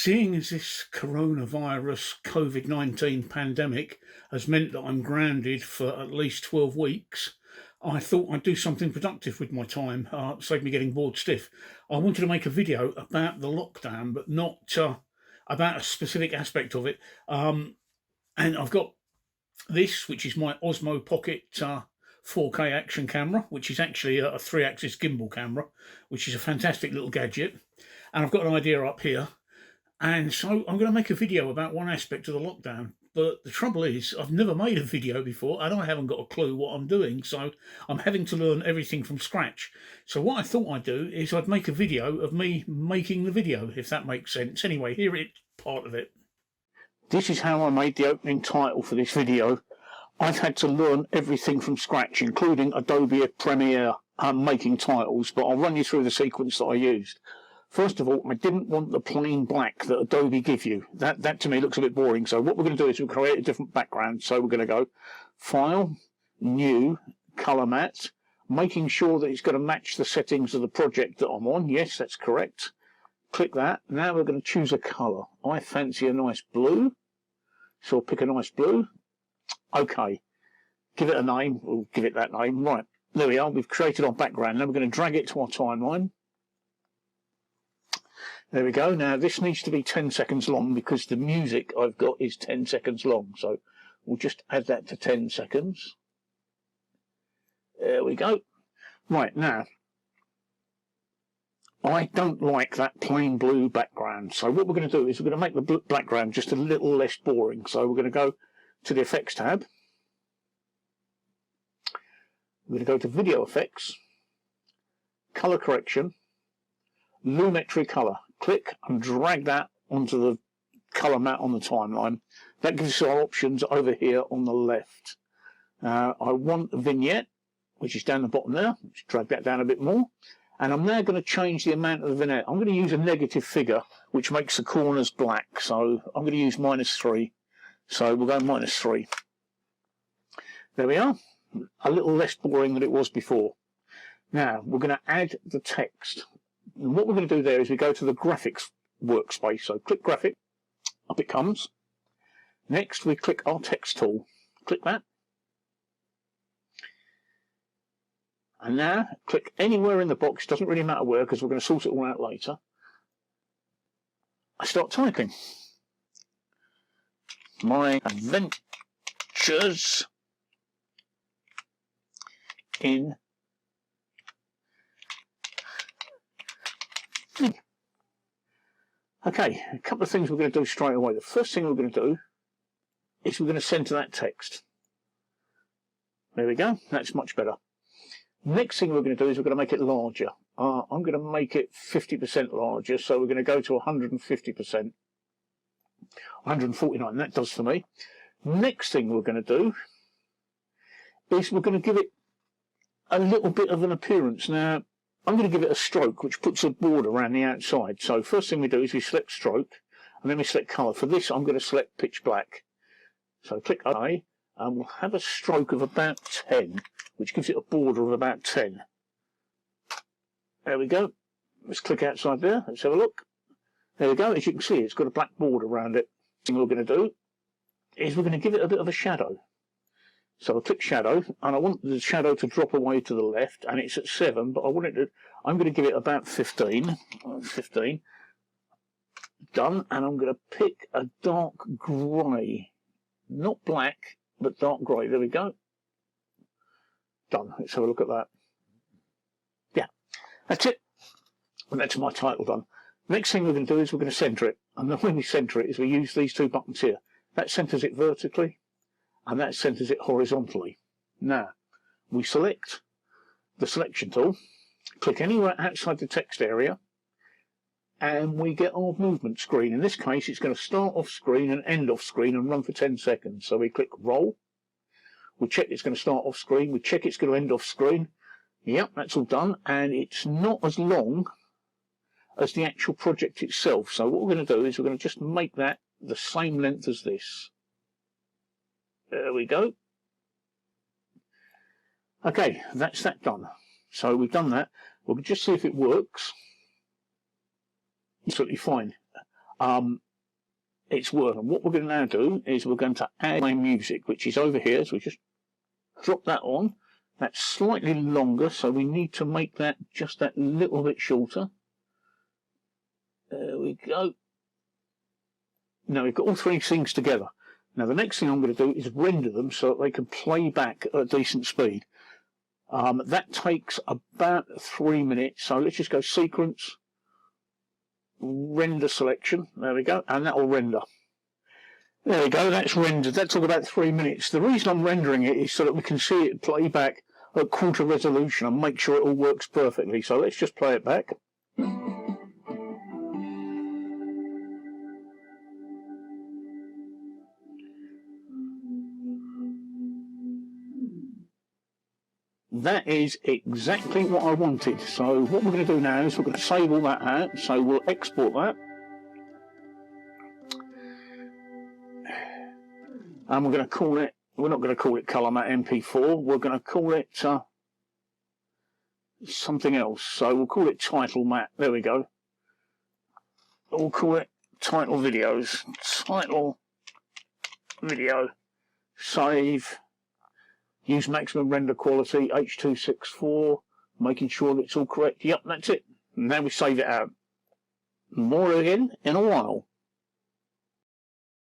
Seeing as this coronavirus COVID-19 pandemic has meant that I'm grounded for at least 12 weeks, I thought I'd do something productive with my time, save me getting bored stiff. I wanted to make a video about the lockdown, but not about a specific aspect of it. And I've got this, which is my Osmo Pocket 4K action camera, which is actually a 3-axis gimbal camera, which is a fantastic little gadget. And I've got an idea up here. And so I'm going to make a video about one aspect of the lockdown. But the trouble is, I've never made a video before and I haven't got a clue what I'm doing. So I'm having to learn everything from scratch. So what I thought I'd do is I'd make a video of me making the video, if that makes sense. Anyway, here it's part of it. This is how I made the opening title for this video. I've had to learn everything from scratch, including Adobe Premiere making titles, but I'll run you through the sequence that I used. First of all, I didn't want the plain black that Adobe give you. That to me looks a bit boring. So what we're going to do is we'll create a different background. So we're going to go File, New, Color Matte, making sure that it's going to match the settings of the project that I'm on. Yes, that's correct. Click that. Now we're going to choose a color. I fancy a nice blue. So I'll pick a nice blue. Okay. Give it a name. We'll give it that name. Right. There we are. We've created our background. Now we're going to drag it to our timeline. There we go. Now this needs to be 10 seconds long because the music I've got is 10 seconds long. So we'll just add that to 10 seconds. There we go. Right, now, I don't like that plain blue background. So what we're going to do is we're going to make the background just a little less boring. So we're going to go to the Effects tab. We're going to go to Video Effects, Color Correction, Lumetri Color. Click and drag that onto the color mat on the timeline. That gives us our options over here on the left. I want a vignette, which is down the bottom there. Let's drag that down a bit more. And I'm now going to change the amount of the vignette. I'm going to use a negative figure, which makes the corners black. So I'm going to use -3. So we'll go -3. There we are. A little less boring than it was before. Now we're going to add the text. And what we're going to do there is we go to the graphics workspace. So click graphic, up it comes. Next we click our text tool. Click that. And now click anywhere in the box, doesn't really matter where because we're going to sort it all out later. I start typing. My adventures in Okay, a couple of things we're going to do straight away. The first thing we're going to do is we're going to center that text. There we go, that's much better. Next thing we're going to do is we're going to make it larger. I'm going to make it 50% larger, so we're going to go to 150%. 149, that does for me. Next thing we're going to do is we're going to give it a little bit of an appearance. Now, I'm going to give it a stroke, which puts a border around the outside. So first thing we do is we select stroke, and then we select colour. For this, I'm going to select pitch black. So click OK, and we'll have a stroke of about 10, which gives it a border of about 10. There we go. Let's click outside there. Let's have a look. There we go. As you can see, it's got a black border around it. The thing we're going to do is we're going to give it a bit of a shadow. So I'll click shadow, and I want the shadow to drop away to the left, and it's at 7, but I want it to, I'm going to give it about 15. 15. Done, and I'm going to pick a dark grey. Not black, but dark grey. There we go. Done. Let's have a look at that. Yeah, that's it. And that's my title done. Next thing we're going to do is we're going to centre it. And the way we centre it is we use these two buttons here. That centres it vertically, and that centres it horizontally. Now, we select the selection tool, click anywhere outside the text area, and we get our movement screen. In this case, it's going to start off screen and end off screen and run for 10 seconds. So we click roll, we check it's going to start off screen, we check it's going to end off screen. Yep, that's all done, and it's not as long as the actual project itself. So what we're going to do is we're going to just make that the same length as this. There we go. Okay, that's that done. So we've done that. We'll just see if it works. Absolutely fine. it's working. What we're going to now do is we're going to add my music, which is over here. So we just drop that on. That's slightly longer, so we need to make that just that little bit shorter. There we go. Now we've got all three things together. Now the next thing I'm going to do is render them so that they can play back at a decent speed. That takes about 3 minutes, so let's just go sequence, render selection, there we go, and that will render. There we go, that's rendered. That took about 3 minutes. The reason I'm rendering it is so that we can see it play back at quarter resolution and make sure it all works perfectly. So let's just play it back. That is exactly what I wanted. So what we're going to do now is we're going to save all that out. So we'll export that. And we're going to call it, we're not going to call it Colour Matte MP4, we're going to call it something else. So we'll call it Title Matte, there we go. We'll call it Title Videos. Title Video. Save. Use maximum render quality, H.264, making sure that it's all correct. Yep, that's it. Now we save it out. More again in a while.